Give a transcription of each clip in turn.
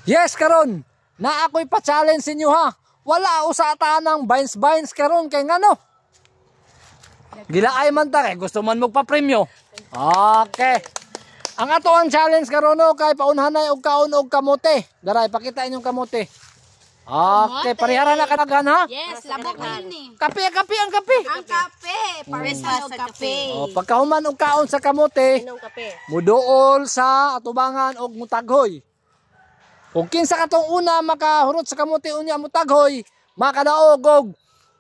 Yes karon, na ako'y pa-challenge inyo ha. Wala usa ta ng bines karon kay ngano. Gilaay man ta kay gusto man magpa-premyo. Okay. Ang ato ang challenge karon no kay paunhanay og kaon og kamote. Daray pakita inyong kamote. Okay, parihara na kanaghan ha? Yes, labok ini. Kape ang kape. Ang kape, pares og kape. Oh, pagkahuman og kaon sa kamote, Inom kape. muduol sa atubangan og mutaghoy. Kung kinsa katong una makahurot sa kamote unya mutaghoy, makadaog og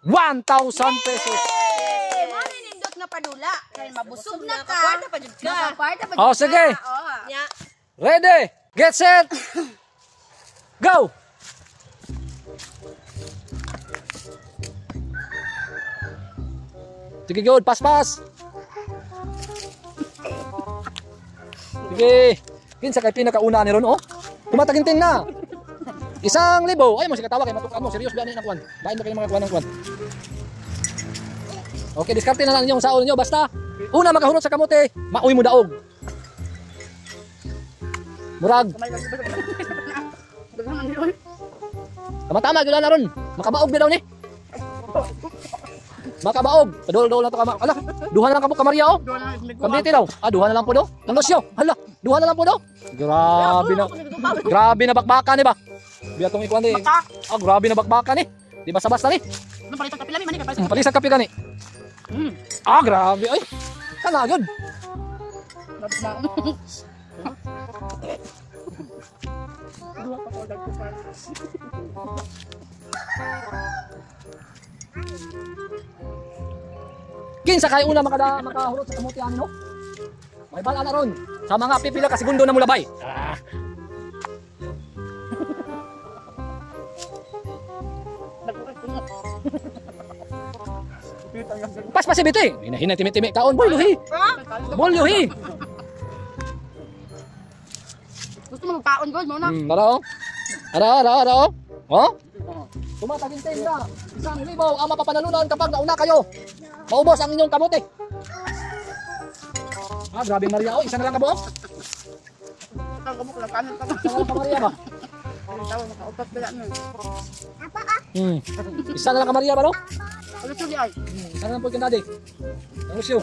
1,000 pesos. Mo ni nindot nga padula, kay mabusog na ka. Kwarta pa jud ka. Kwarta pa jud. Oh, sige. Nya. Ready, get set, go! Sige, good. Pas. Sige. Kinsa kay pinakauna ni ron, oh. Tumatagintin na. 1,000. Ay mo si katawa kay matukan mo. Serious ba ni na kuan? Bain ba kayo mga kuan ng kuan? Okay, diskarte na lang inyong saon niyo basta una makahunot sa kamote, mauy mo daog. Murag. Tama-tama gyud na ron. Makabaog di daw ni. Makabaog. Padol-dol na to ka. Ala, duha na lang kamo kamarya oh. Kabiti daw. Duha na lang po do. Nangosyo. Hala, duha na lang po do. Grabe na bakbakan ni ba? Biya tong ikuan ni. Grabe na bakbakan ni. Di basta-basta ni. Nang palitan kape lami man ni Palisag kape gani. Grabe ay. Kana gyud. Kinsa kay una makahurot sa kamote amin no? May bala na ron. Sa mga pipila ka segundo na mulabay. Pas si biti. Hina timi-timi kaon boy luhi. Bol luhi. Gusto mo magkaon gol mo na. Ara oh. Oh? Tumatagintin na. 1,000 ang mapapanalunan kapag nauna kayo. Maubos ang inyong kamote. Grabe Maria. Oh, isa na lang ka buok. Ang kabuk lang kanan ka. Isa na lang ka Maria ba? Tawo makaupat bala na. Isa na lang ka Maria ba no? Ano to di ay? Isa na lang po yung daddy. Ang usyo.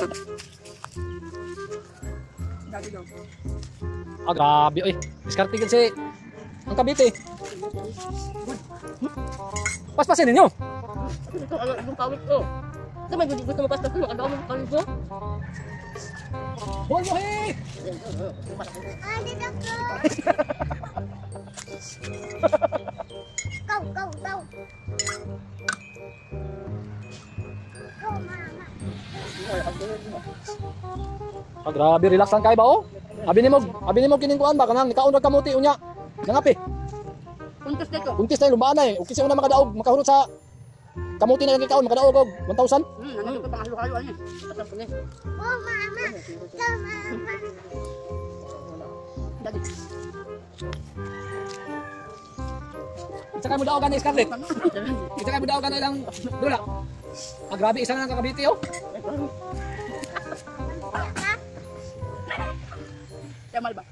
Dali daw. Grabe oy. Diskarte gid si ang kabite. Paspasin ninyo. Ito ang kawit ko. Sa may gusto mo paspas mo kada mo kawit mo. Bol mo hi. Go. Grabe, relax lang kayo ba oh? Abi ni mo kining kuan ba kanang nikaon ra kamote unya. Nangapi. Puntos dito. Kuntis tayo lumbaan na eh. Ukis una makadaog, makahurot sa kamuti na lang ikaon, makadaog og 1,000. Ano ko pang halo-halo ani. Patap ni. Oh, mama. Go, mama. Dali. Isa mo daog ganay Scarlett. Isa mo daog ganay lang dula. Grabe isa na lang kakabiti oh. Yamal ba?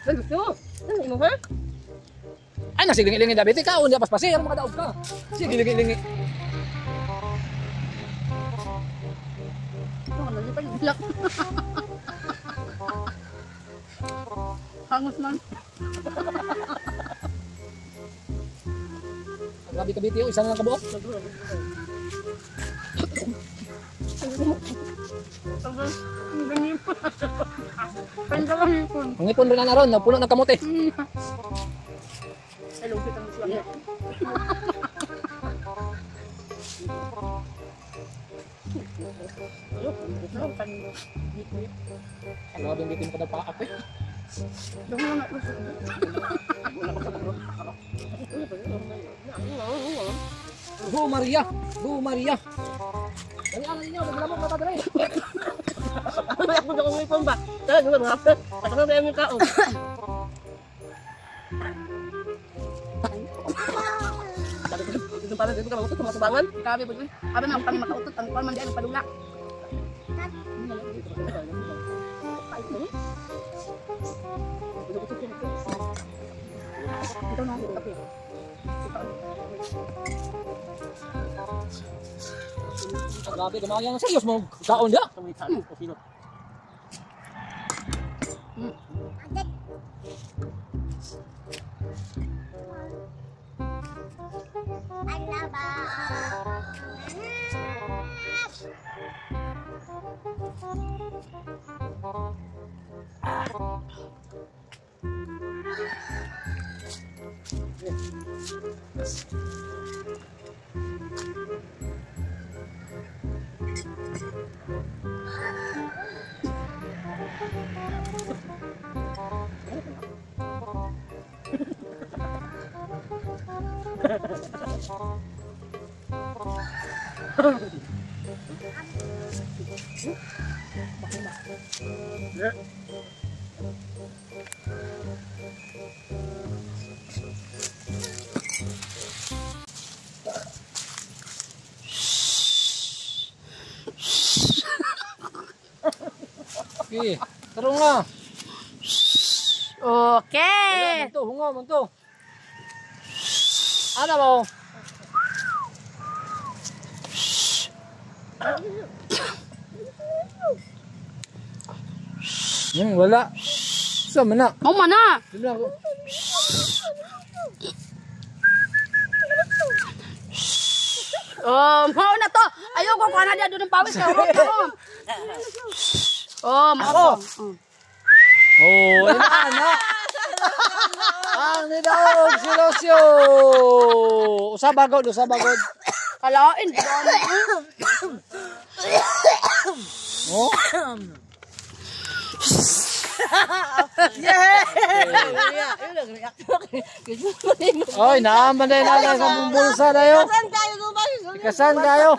Gusto. Ano mo ha? Ay nasilingi-lingi dabiti ka, unya paspasi ang makadaog ka. Sige lingi-lingi. Ano ni pa bilak. Hangus man. Grabe kabiti oh, isa na lang kabuok. Ang ipon rin na ron, napuno ng kamote. Hello, kitang siya. Grabe ang bitin pa na paak eh. Go Maria! Kailangan ninyo, maglamok na tadre. Ako na kung ipon ba? Tara, nung mga hapit. Patang na yung kaon. Ito para dito ka magutot, masubangan. Grabe po ito. Sabi na kami makautot, ang kuwan man diyan, padula. Grabe, kumayan sa iyo mo. Kaon dia. Ano ba? Okay, tarong na. Okay. Manto, hungaw, manto. Ano mo? Wala. Sama na. Mau mana? Wala ko. Mau na to. Ayo ko kuha na dia doon ng pawis ka. Mau. Oh, ana. Ang nidawog si Lucio. Usabagod. Kalain. Oh. Oy, naaman na sa bulsa dayo. Kasan kayo?